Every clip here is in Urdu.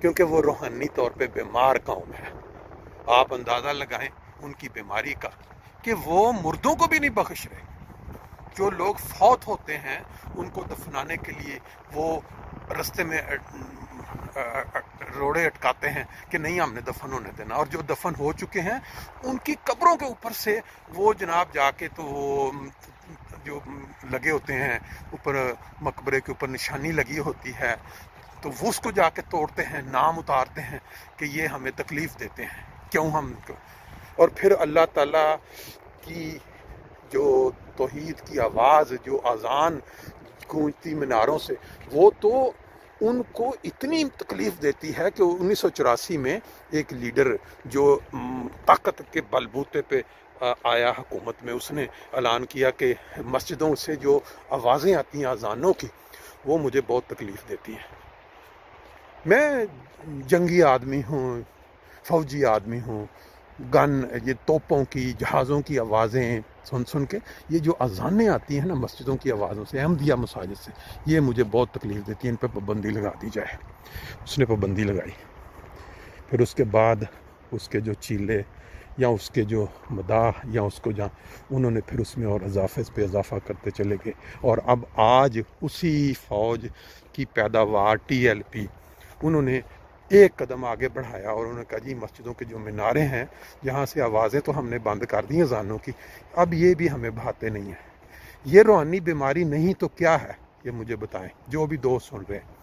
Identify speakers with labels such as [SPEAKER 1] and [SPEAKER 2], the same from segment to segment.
[SPEAKER 1] کیونکہ وہ روحانی طور پہ بیمار قوم ہے. آپ اندازہ لگائیں ان کی بیماری کا کہ وہ مردوں کو بھی نہیں بخش رہے. جو لوگ فوت ہوتے ہیں ان کو دفنانے کے لیے وہ رستے میں روڑے اٹکاتے ہیں کہ نہیں ہم نے دفن ہونے دینا، اور جو دفن ہو چکے ہیں ان کی قبروں کے اوپر سے وہ جناب جا کے تو وہ جو لگے ہوتے ہیں اوپر مقبرے کے اوپر نشانی لگی ہوتی ہے تو وہ اس کو جا کے توڑتے ہیں، نام اتارتے ہیں کہ یہ ہمیں تکلیف دیتے ہیں کیوں ہم کو. اور پھر اللہ تعالیٰ کی جو توحید کی آواز، جو اذان گونجتی میناروں سے، وہ تو ان کو اتنی تکلیف دیتی ہے کہ 1984 میں ایک لیڈر جو طاقت کے بل بوتے پہ آیا حکومت میں، اس نے اعلان کیا کہ مسجدوں سے جو آوازیں آتی ہیں اذانوں کی وہ مجھے بہت تکلیف دیتی ہیں. میں جنگی آدمی ہوں، فوجی آدمی ہوں، گن، یہ توپوں کی، جہازوں کی آوازیں سن کے یہ جو اذانیں آتی ہیں نا مسجدوں کی آوازوں سے، احمدیہ مساجد سے، یہ مجھے بہت تکلیف دیتی ہے. ان پہ پابندی لگا دی جائے. اس نے پابندی لگائی. پھر اس کے بعد اس کے جو چیلے یا اس کے جو مداح یا اس کو جہاں انہوں نے پھر اس میں اور اضافے پہ اضافہ کرتے چلے گئے. اور اب آج اسی فوج کی پیداوار TLP انہوں نے ایک قدم آگے بڑھایا اور انہوں نے کہا جی مسجدوں کے جو مینارے ہیں جہاں سے آوازیں تو ہم نے بند کر دی ہیں اذانوں کی، اب یہ بھی ہمیں بھاتے نہیں ہیں. یہ روحانی بیماری نہیں تو کیا ہے یہ مجھے بتائیں جو بھی دوست سن رہے ہیں.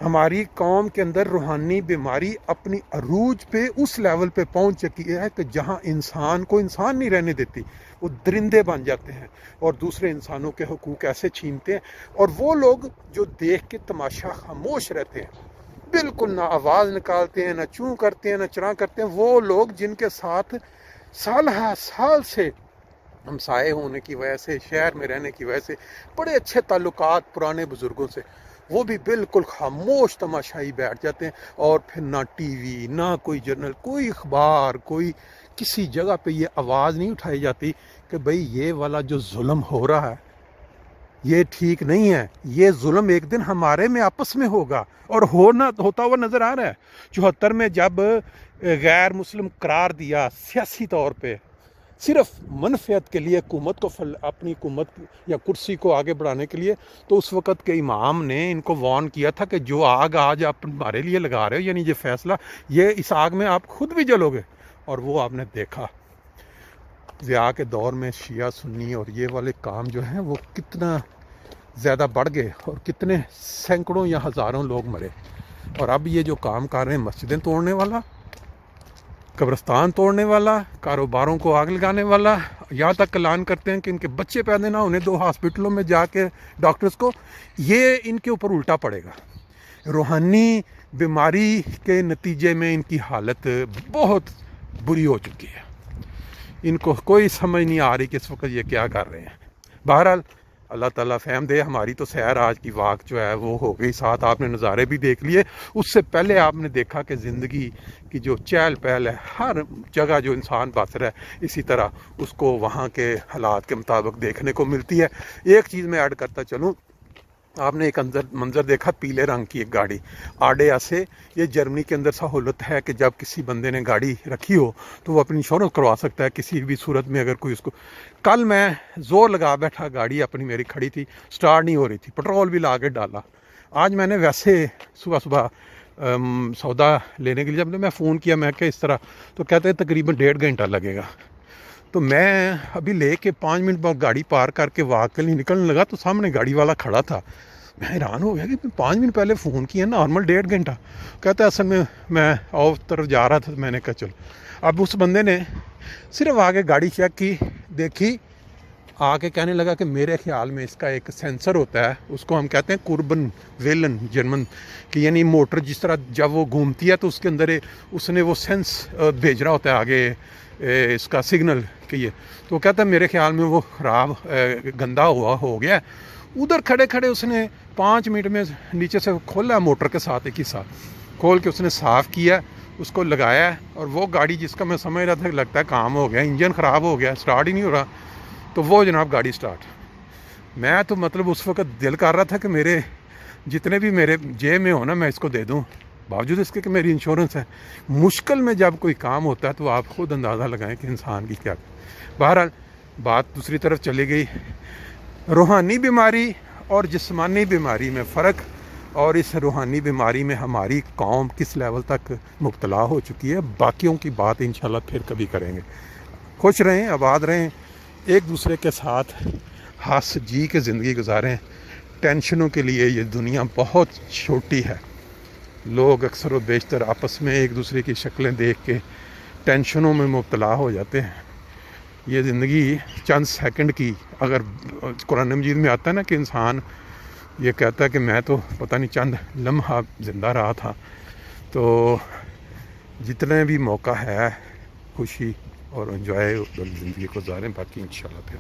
[SPEAKER 1] ہماری قوم کے اندر روحانی بیماری اپنی عروج پہ اس لیول پہ پہنچ چکی ہے کہ جہاں انسان کو انسان نہیں رہنے دیتی، وہ درندے بن جاتے ہیں اور دوسرے انسانوں کے حقوق ایسے چھینتے ہیں. اور وہ لوگ جو دیکھ کے تماشا خاموش رہتے ہیں، بالکل نہ آواز نکالتے ہیں، نہ چوں کرتے ہیں، نہ چراں کرتے ہیں، وہ لوگ جن کے ساتھ سال ہا سال سے ہمسائے ہونے کی وجہ سے، شہر میں رہنے کی وجہ سے بڑے اچھے تعلقات پرانے بزرگوں سے، وہ بھی بالکل خاموش تماشائی بیٹھ جاتے ہیں. اور پھر نہ ٹی وی، نہ کوئی جرنل، کوئی اخبار، کوئی کسی جگہ پہ یہ آواز نہیں اٹھائی جاتی کہ بھئی یہ والا جو ظلم ہو رہا ہے یہ ٹھیک نہیں ہے. یہ ظلم ایک دن ہمارے میں آپس میں ہوگا اور ہوتا ہوا نظر آ رہا ہے. 74 میں جب غیر مسلم قرار دیا سیاسی طور پہ صرف منفعت کے لیے حکومت کو اپنی حکومت یا کرسی کو آگے بڑھانے کے لیے، تو اس وقت کے امام نے ان کو وارن کیا تھا کہ جو آگ آج آپ ہمارے لیے لگا رہے ہو، یعنی یہ فیصلہ، یہ اس آگ میں آپ خود بھی جلو گے. اور وہ آپ نے دیکھا ضیاء کے دور میں شیعہ سنی اور یہ والے کام جو ہیں وہ کتنا زیادہ بڑھ گئے اور کتنے سینکڑوں یا ہزاروں لوگ مرے. اور اب یہ جو کام کر رہے ہیں، مسجدیں توڑنے والا، قبرستان توڑنے والا، کاروباروں کو آگ لگانے والا، یہاں تک اعلان کرتے ہیں کہ ان کے بچے پیدا نہ ہونے دو ہاسپٹلوں میں جا کے ڈاکٹرز کو، یہ ان کے اوپر الٹا پڑے گا. روحانی بیماری کے نتیجے میں ان کی حالت بہت بری ہو چکی ہے. ان کو کوئی سمجھ نہیں آ رہی کہ اس وقت یہ کیا کر رہے ہیں. بہرحال اللہ تعالیٰ فہم دے. ہماری تو سیر آج کی واک جو ہے وہ ہو گئی، ساتھ آپ نے نظارے بھی دیکھ لیے. اس سے پہلے آپ نے دیکھا کہ زندگی کی جو چہل پہل ہے، ہر جگہ جو انسان بس رہا ہے اسی طرح اس کو وہاں کے حالات کے مطابق دیکھنے کو ملتی ہے. ایک چیز میں ایڈ کرتا چلوں، آپ نے ایک منظر دیکھا، پیلے رنگ کی ایک گاڑی آڈیا سے. یہ جرمنی کے اندر سہولت ہے کہ جب کسی بندے نے گاڑی رکھی ہو تو وہ اپنی انشورنس کروا سکتا ہے کسی بھی صورت میں اگر کوئی اس کو. کل میں زور لگا بیٹھا، گاڑی اپنی میری کھڑی تھی، سٹارٹ نہیں ہو رہی تھی، پٹرول بھی لا کے ڈالا. آج میں نے ویسے صبح سودا لینے کے لیے جب میں فون کیا، میں کہ اس طرح، تو کہتے ہیں تقریباً 1.5 گھنٹہ لگے گا. تو میں ابھی لے کے 5 منٹ بعد گاڑی پار کر کے واک کے لیے نکلنے لگا تو سامنے گاڑی والا کھڑا تھا. میں حیران ہو گیا کہ 5 منٹ پہلے فون کیا، نارمل 1.5 گھنٹہ. کہتا ہے اصل میں اور طرف جا رہا تھا. میں نے کہا چلو. اب اس بندے نے صرف آگے گاڑی چیک کی، دیکھی، آ کے کہنے لگا کہ میرے خیال میں اس کا ایک سینسر ہوتا ہے، اس کو ہم کہتے ہیں کوربن ویلن جرمن، کہ یعنی موٹر جس طرح جب وہ گھومتی ہے تو اس کے اندر اس نے وہ سینس بھیج رہا ہوتا ہے آگے اس کا سگنل کہ یہ. تو کہتا ہے میرے خیال میں وہ خراب گندا ہو گیا. ادھر کھڑے کھڑے اس نے 5 منٹ میں نیچے سے کھولا موٹر کے ساتھ ایک حصہ کھول کے اس نے صاف کیا، اس کو لگایا. اور وہ گاڑی جس کا میں سمجھ رہا تھا کہ لگتا ہے کام ہو گیا، انجن خراب ہو گیا، سٹارٹ ہی نہیں ہو رہا، تو وہ جناب گاڑی سٹارٹ. میں تو مطلب اس وقت دل کر رہا تھا کہ میرے جتنے بھی میرے جیب میں ہو نا میں اس کو دے دوں. باوجود اس کے کہ میری انشورنس ہے. مشکل میں جب کوئی کام ہوتا ہے تو آپ خود اندازہ لگائیں کہ انسان کی کیا. بہرحال بات دوسری طرف چلی گئی. روحانی بیماری اور جسمانی بیماری میں فرق، اور اس روحانی بیماری میں ہماری قوم کس لیول تک مبتلا ہو چکی ہے، باقیوں کی بات انشاءاللہ پھر کبھی کریں گے. خوش رہیں، آباد رہیں، ایک دوسرے کے ساتھ ہنس جی کے زندگی گزاریں. ٹینشنوں کے لیے یہ دنیا بہت چھوٹی ہے. لوگ اکثر و بیشتر آپس میں ایک دوسرے کی شکلیں دیکھ کے ٹینشنوں میں مبتلا ہو جاتے ہیں. یہ زندگی چند سیکنڈ کی، اگر قرآن مجید میں آتا ہے نا کہ انسان یہ کہتا ہے کہ میں تو پتہ نہیں چند لمحہ زندہ رہا تھا، تو جتنے بھی موقع ہے خوشی اور انجوائے زندگی کو گزاریں، باقی انشاءاللہ پھر